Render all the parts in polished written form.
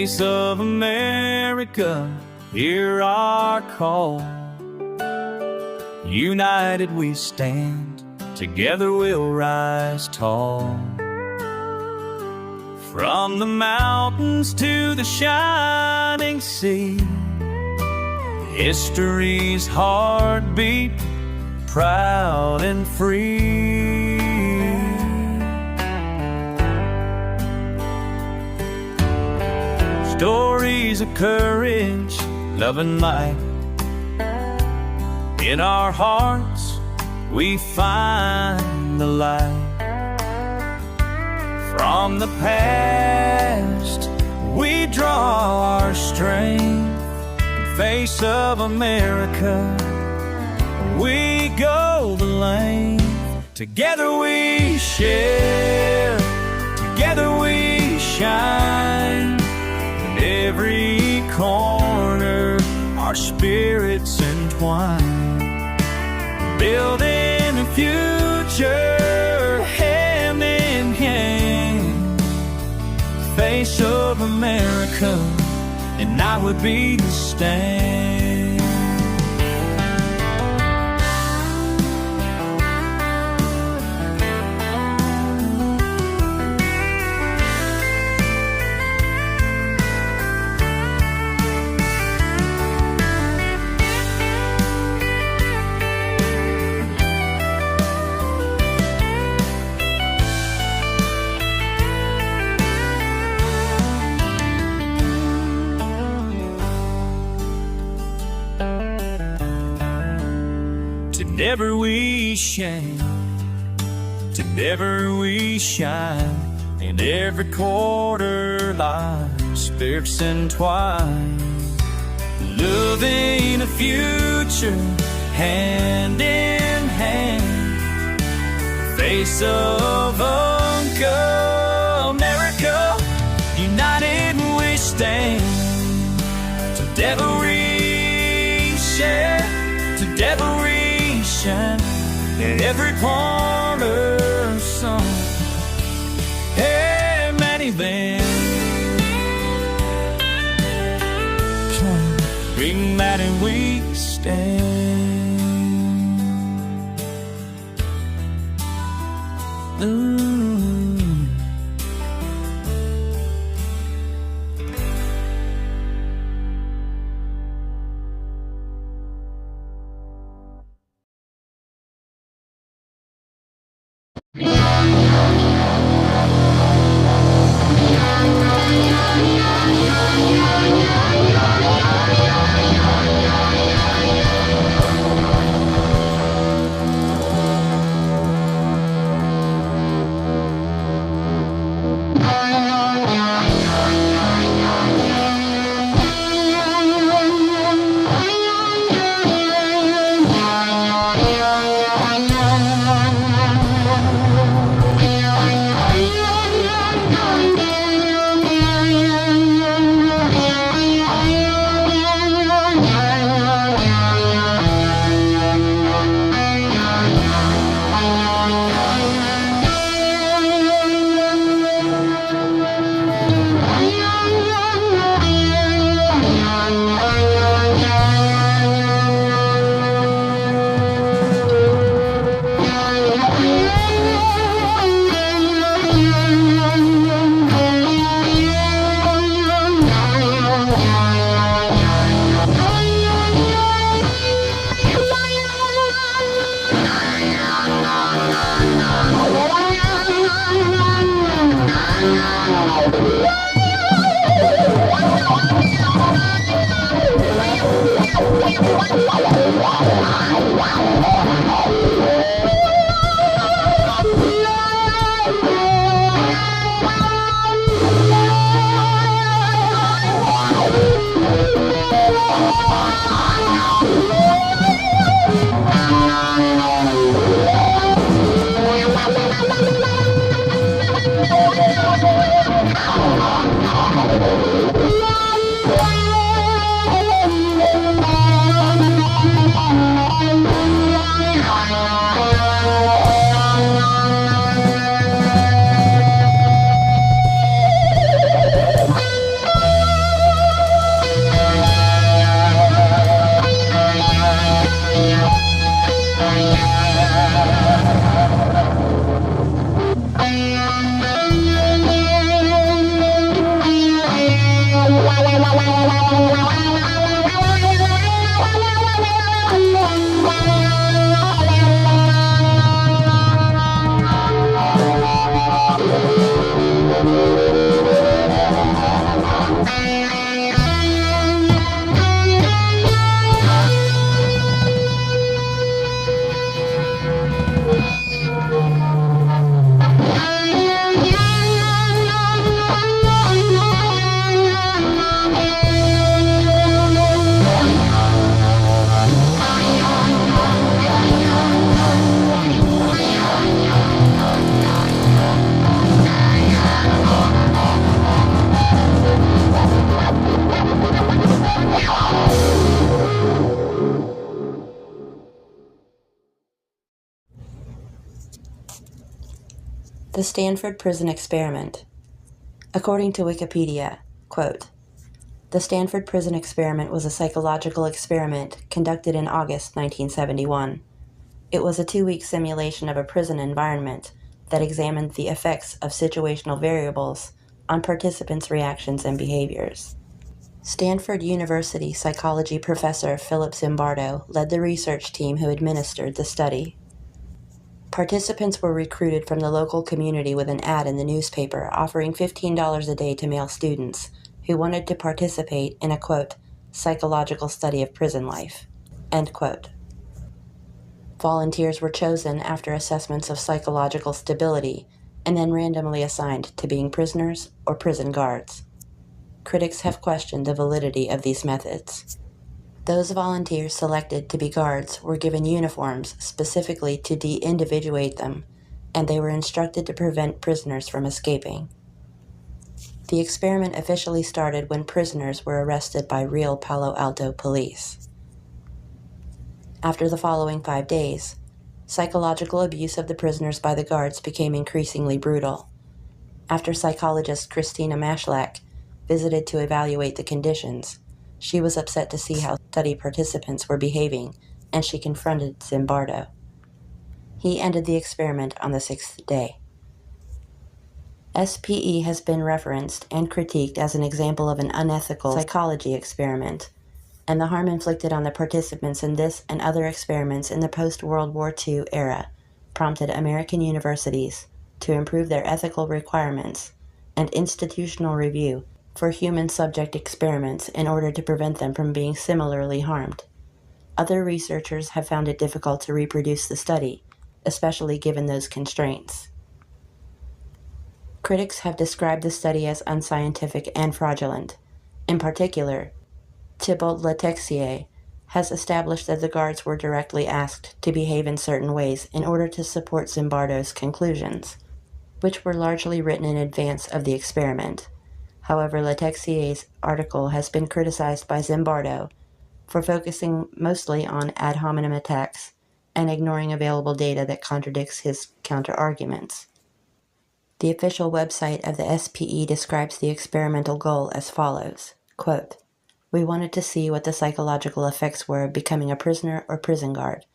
Face of America, hear our call. United we stand, together we'll rise tall. From the mountains to the shining sea, history's heartbeat, proud and free. Stories of courage, love and might. In our hearts we find the light. From the past we draw our strength. In face of America we go the length. Together we share, together we shine. In every corner our spirits entwine, building a future hand in hand. Face of America, and I would be the stand. Together we shine, together we shine. In every quarter life, spirits entwine, loving a future hand in hand. Face of Uncle America, united we stand. Together we share, together we shine. In every cornerstone, hey, many men bring that and we stand. The Stanford Prison Experiment. According to Wikipedia, quote, "The Stanford Prison Experiment was a psychological experiment conducted in August 1971. It was a 2-week simulation of a prison environment that examined the effects of situational variables on participants' reactions and behaviors." Stanford University psychology professor Philip Zimbardo led the research team who administered the study. Participants were recruited from the local community with an ad in the newspaper offering $15 a day to male students who wanted to participate in a, quote, "psychological study of prison life," end quote. Volunteers were chosen after assessments of psychological stability and then randomly assigned to being prisoners or prison guards. Critics have questioned the validity of these methods. Those volunteers selected to be guards were given uniforms specifically to de-individuate them, and they were instructed to prevent prisoners from escaping. The experiment officially started when prisoners were arrested by real Palo Alto police. After the following 5 days, psychological abuse of the prisoners by the guards became increasingly brutal. After psychologist Christina Mashlak visited to evaluate the conditions, she was upset to see how study participants were behaving, and she confronted Zimbardo. He ended the experiment on the 6th day. SPE has been referenced and critiqued as an example of an unethical psychology experiment, and the harm inflicted on the participants in this and other experiments in the post-World War II era prompted American universities to improve their ethical requirements and institutional review for human subject experiments in order to prevent them from being similarly harmed. Other researchers have found it difficult to reproduce the study, especially given those constraints. Critics have described the study as unscientific and fraudulent. In particular, Thibault Letexier has established that the guards were directly asked to behave in certain ways in order to support Zimbardo's conclusions, which were largely written in advance of the experiment. However, Letexier's article has been criticized by Zimbardo for focusing mostly on ad hominem attacks and ignoring available data that contradicts his counter-arguments. The official website of the SPE describes the experimental goal as follows, quote, "We wanted to see what the psychological effects were of becoming a prisoner or prison guard.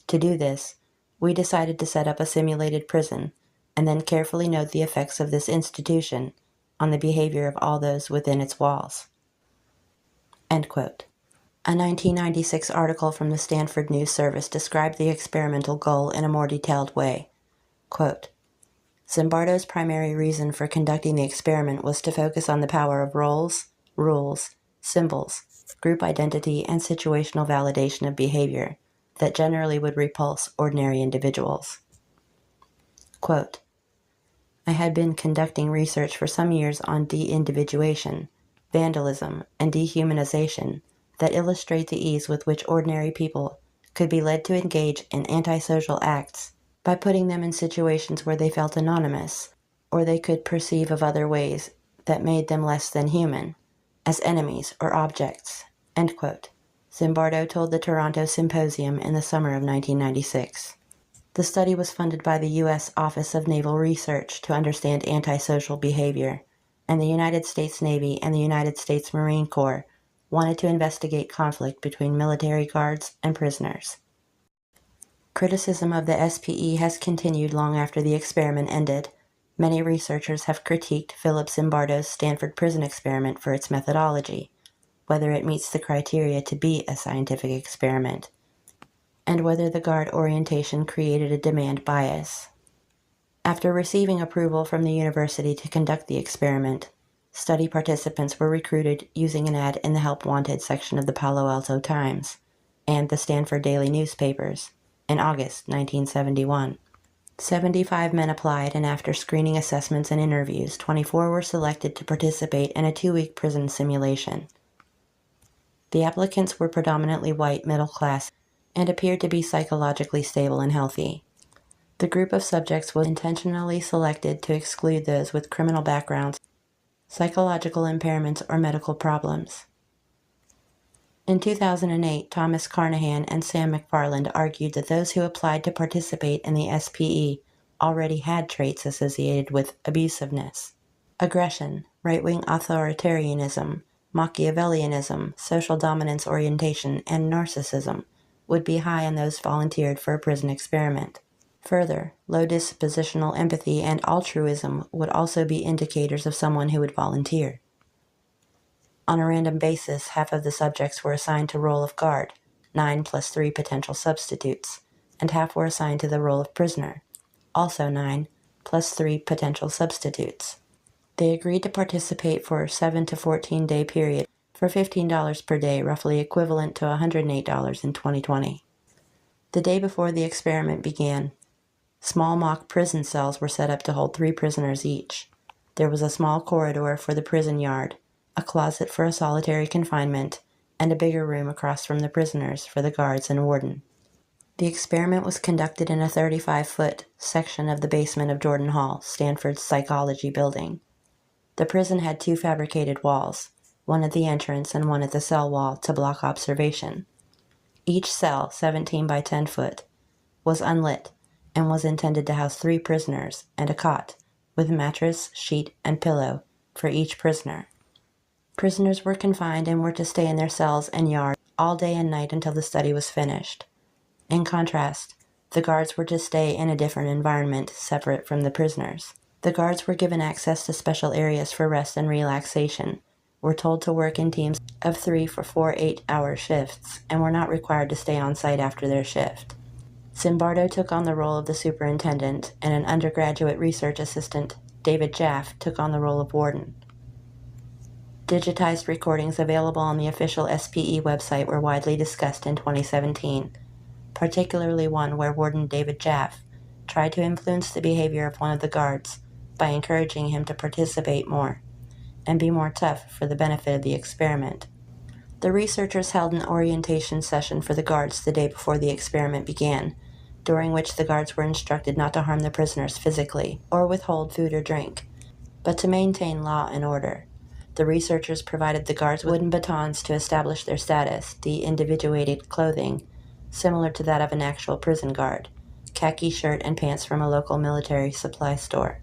To do this, we decided to set up a simulated prison and then carefully note the effects of this institution on the behavior of all those within its walls." End quote. A 1996 article from the Stanford News Service described the experimental goal in a more detailed way. Quote, "Zimbardo's primary reason for conducting the experiment was to focus on the power of roles, rules, symbols, group identity, and situational validation of behavior that generally would repulse ordinary individuals." Quote, "I had been conducting research for some years on de-individuation, vandalism, and dehumanization that illustrate the ease with which ordinary people could be led to engage in antisocial acts by putting them in situations where they felt anonymous, or they could perceive of other ways that made them less than human, as enemies or objects," end quote. Zimbardo told the Toronto Symposium in the summer of 1996. The study was funded by the U.S. Office of Naval Research to understand antisocial behavior, and the United States Navy and the United States Marine Corps wanted to investigate conflict between military guards and prisoners. Criticism of the SPE has continued long after the experiment ended. Many researchers have critiqued Philip Zimbardo's Stanford Prison Experiment for its methodology, whether it meets the criteria to be a scientific experiment, and whether the guard orientation created a demand bias. After receiving approval from the university to conduct the experiment, study participants were recruited using an ad in the Help Wanted section of the Palo Alto Times and the Stanford Daily newspapers in August 1971. 75 men applied, and after screening assessments and interviews, 24 were selected to participate in a 2-week prison simulation. The applicants were predominantly white, middle class, and appeared to be psychologically stable and healthy. The group of subjects was intentionally selected to exclude those with criminal backgrounds, psychological impairments, or medical problems. In 2008, Thomas Carnahan and Sam McFarland argued that those who applied to participate in the SPE already had traits associated with abusiveness. Aggression, right-wing authoritarianism, Machiavellianism, social dominance orientation, and narcissism would be high on those volunteered for a prison experiment. Further, low dispositional empathy and altruism would also be indicators of someone who would volunteer. On a random basis, half of the subjects were assigned to role of guard, 9 plus 3 potential substitutes, and half were assigned to the role of prisoner, also 9 plus 3 potential substitutes. They agreed to participate for a 7 to 14-day period for $15 per day, roughly equivalent to $108 in 2020. The day before the experiment began, small mock prison cells were set up to hold 3 prisoners each. There was a small corridor for the prison yard, a closet for a solitary confinement, and a bigger room across from the prisoners for the guards and warden. The experiment was conducted in a 35-foot section of the basement of Jordan Hall, Stanford's psychology building. The prison had 2 fabricated walls, one at the entrance and one at the cell wall to block observation. Each cell, 17 by 10 foot, was unlit and was intended to house 3 prisoners and a cot, with mattress, sheet, and pillow for each prisoner. Prisoners were confined and were to stay in their cells and yard all day and night until the study was finished. In contrast, the guards were to stay in a different environment, separate from the prisoners. The guards were given access to special areas for rest and relaxation, were told to work in teams of 3 for 4 8-hour shifts, and were not required to stay on site after their shift. Zimbardo took on the role of the superintendent, and an undergraduate research assistant, David Jaffe, took on the role of warden. Digitized recordings available on the official SPE website were widely discussed in 2017, particularly one where Warden David Jaffe tried to influence the behavior of one of the guards by encouraging him to participate more and be more tough for the benefit of the experiment. The researchers held an orientation session for the guards the day before the experiment began, during which the guards were instructed not to harm the prisoners physically or withhold food or drink, but to maintain law and order. The researchers provided the guards with wooden batons to establish their status, the individuated clothing, similar to that of an actual prison guard, khaki shirt and pants from a local military supply store,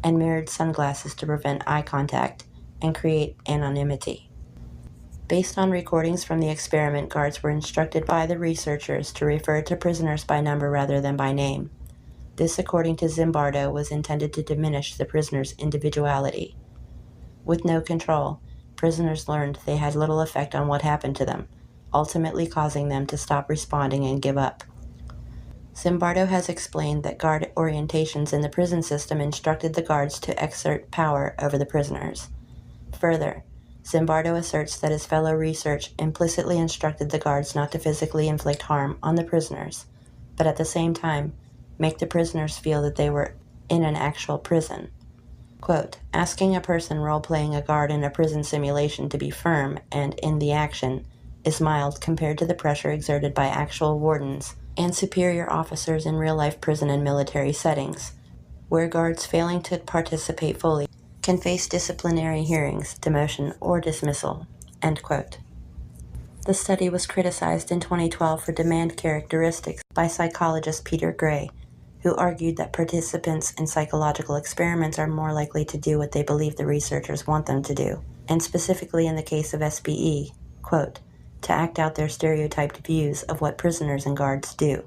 and mirrored sunglasses to prevent eye contact and create anonymity. Based on recordings from the experiment, guards were instructed by the researchers to refer to prisoners by number rather than by name. This, according to Zimbardo, was intended to diminish the prisoners' individuality. With no control, prisoners learned they had little effect on what happened to them, ultimately causing them to stop responding and give up. Zimbardo has explained that guard orientations in the prison system instructed the guards to exert power over the prisoners. Further, Zimbardo asserts that his fellow research implicitly instructed the guards not to physically inflict harm on the prisoners, but at the same time make the prisoners feel that they were in an actual prison. Quote, asking a person role-playing a guard in a prison simulation to be firm and in the action is mild compared to the pressure exerted by actual wardens and superior officers in real-life prison and military settings, where guards failing to participate fully can face disciplinary hearings, demotion, or dismissal. End quote. The study was criticized in 2012 for demand characteristics by psychologist Peter Gray, who argued that participants in psychological experiments are more likely to do what they believe the researchers want them to do, and specifically in the case of SPE, quote, to act out their stereotyped views of what prisoners and guards do,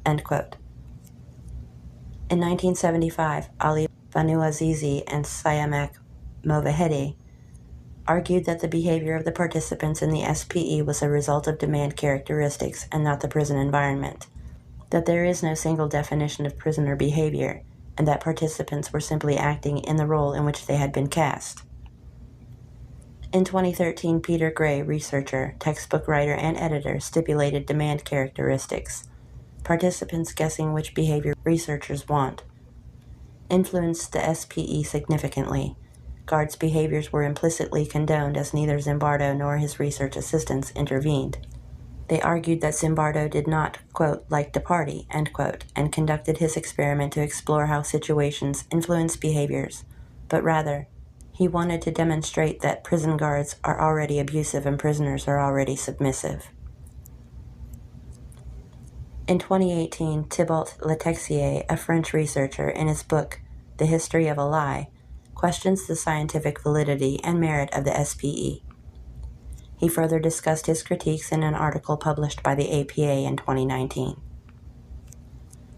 end quote. In 1975, Ali Vanuazizi and Siamak Movahedi argued that the behavior of the participants in the SPE was a result of demand characteristics and not the prison environment, that there is no single definition of prisoner behavior, and that participants were simply acting in the role in which they had been cast. In 2013, Peter Gray, researcher, textbook writer, and editor, stipulated demand characteristics, participants guessing which behavior researchers want, influenced the SPE significantly. Guards' behaviors were implicitly condoned as neither Zimbardo nor his research assistants intervened. They argued that Zimbardo did not, quote, like to party, end quote, and conducted his experiment to explore how situations influence behaviors, but rather, he wanted to demonstrate that prison guards are already abusive and prisoners are already submissive. In 2018, Thibault Letexier, a French researcher, in his book, The History of a Lie, questions the scientific validity and merit of the SPE. He further discussed his critiques in an article published by the APA in 2019.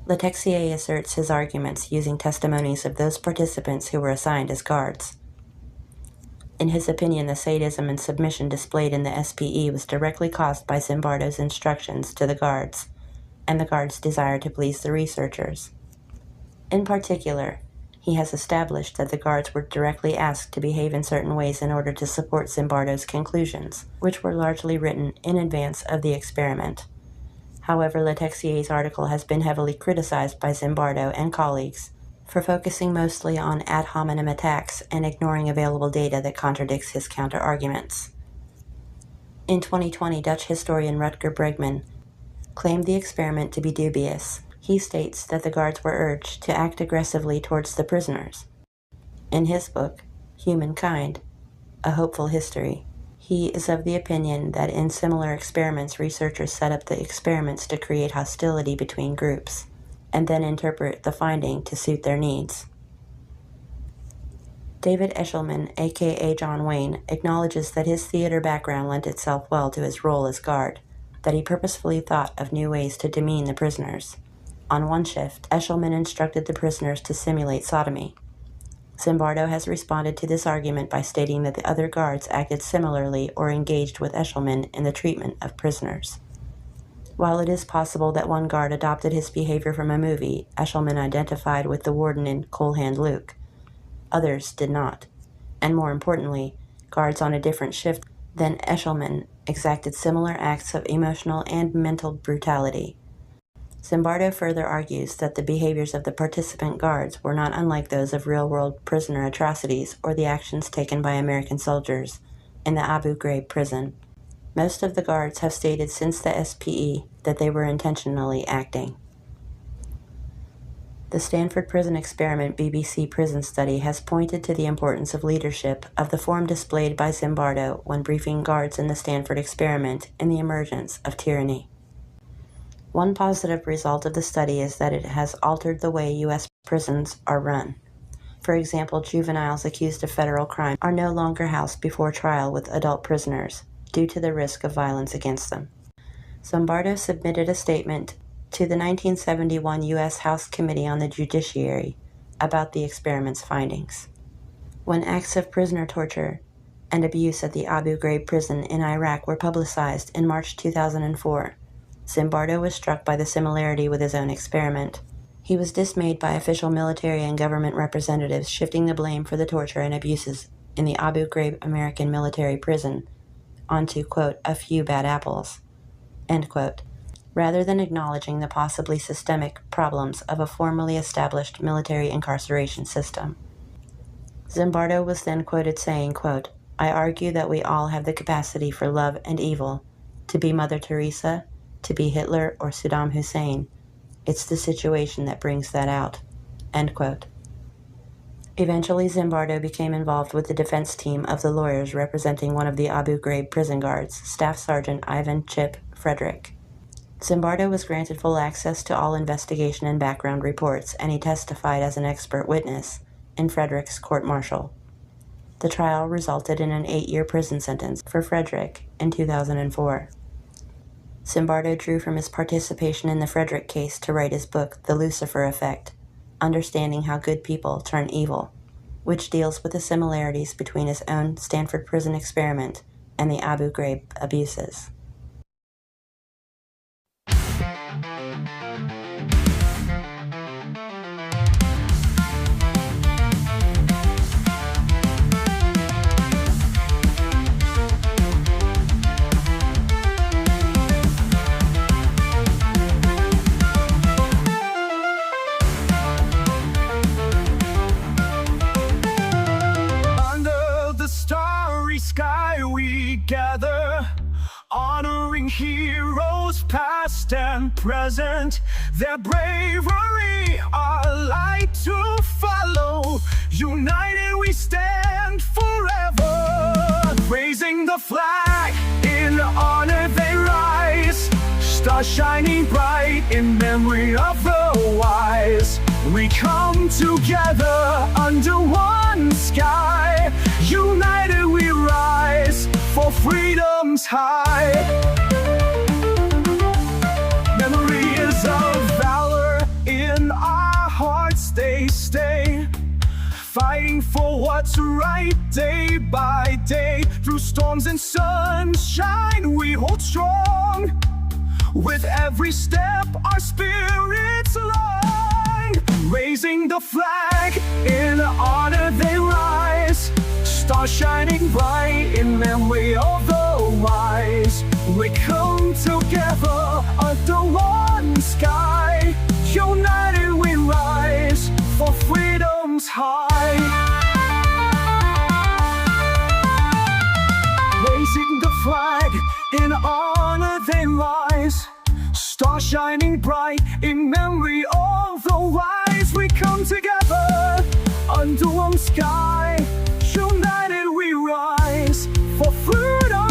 Letexier asserts his arguments using testimonies of those participants who were assigned as guards. In his opinion, the sadism and submission displayed in the SPE was directly caused by Zimbardo's instructions to the guards, and the guards' desire to please the researchers. In particular, he has established that the guards were directly asked to behave in certain ways in order to support Zimbardo's conclusions, which were largely written in advance of the experiment. However, Letexier's article has been heavily criticized by Zimbardo and colleagues for focusing mostly on ad hominem attacks and ignoring available data that contradicts his counter-arguments. In 2020, Dutch historian Rutger Bregman claimed the experiment to be dubious. He states that the guards were urged to act aggressively towards the prisoners. In his book, Humankind, A Hopeful History, he is of the opinion that in similar experiments, researchers set up the experiments to create hostility between groups, and then interpret the finding to suit their needs. David Eshelman, aka John Wayne, acknowledges that his theater background lent itself well to his role as guard, that he purposefully thought of new ways to demean the prisoners. On one shift, Eshelman instructed the prisoners to simulate sodomy. Zimbardo has responded to this argument by stating that the other guards acted similarly or engaged with Eshelman in the treatment of prisoners. While it is possible that one guard adopted his behavior from a movie Eshelman identified with the warden in Coal Hand Luke, others did not, and more importantly, guards on a different shift than Eshelman exacted similar acts of emotional and mental brutality. Zimbardo further argues that the behaviors of the participant guards were not unlike those of real-world prisoner atrocities or the actions taken by American soldiers in the Abu Ghraib prison. Most of the guards have stated since the SPE that they were intentionally acting. The Stanford Prison Experiment BBC Prison Study has pointed to the importance of leadership of the form displayed by Zimbardo when briefing guards in the Stanford experiment in the emergence of tyranny. One positive result of the study is that it has altered the way U.S. prisons are run. For example, juveniles accused of federal crime are no longer housed before trial with adult prisoners due to the risk of violence against them. Zimbardo submitted a statement to the 1971 U.S. House Committee on the Judiciary about the experiment's findings. When acts of prisoner torture and abuse at the Abu Ghraib prison in Iraq were publicized in March 2004, Zimbardo was struck by the similarity with his own experiment. He was dismayed by official military and government representatives shifting the blame for the torture and abuses in the Abu Ghraib American military prison onto, quote, a few bad apples, end quote, rather than acknowledging the possibly systemic problems of a formally established military incarceration system. Zimbardo was then quoted saying, quote, I argue that we all have the capacity for love and evil, to be Mother Teresa, to be Hitler or Saddam Hussein. It's the situation that brings that out, end quote. Eventually, Zimbardo became involved with the defense team of the lawyers representing one of the Abu Ghraib prison guards, Staff Sergeant Ivan Chip Frederick. Zimbardo was granted full access to all investigation and background reports, and he testified as an expert witness in Frederick's court-martial. The trial resulted in an 8-year prison sentence for Frederick in 2004. Zimbardo drew from his participation in the Frederick case to write his book, The Lucifer Effect, Understanding How Good People Turn Evil, which deals with the similarities between his own Stanford prison experiment and the Abu Ghraib abuses. Sky we gather, honoring heroes past and present. Their bravery, our light to follow. United we stand forever. Raising the flag, in honor they rise. Star shining bright in memory of the wise. We come together under one sky. United we rise for freedom's high. Memories of valor in our hearts they stay, fighting for what's right day by day. Through storms and sunshine we hold strong. With every step our spirits long. Raising the flag in honor they rise. Stars shining bright in memory of the wise. We come together under one sky. United we rise for freedom's high. Raising the flag in honor they rise. Stars shining bright in memory of the wise. We come together under one sky. United we rise for freedom.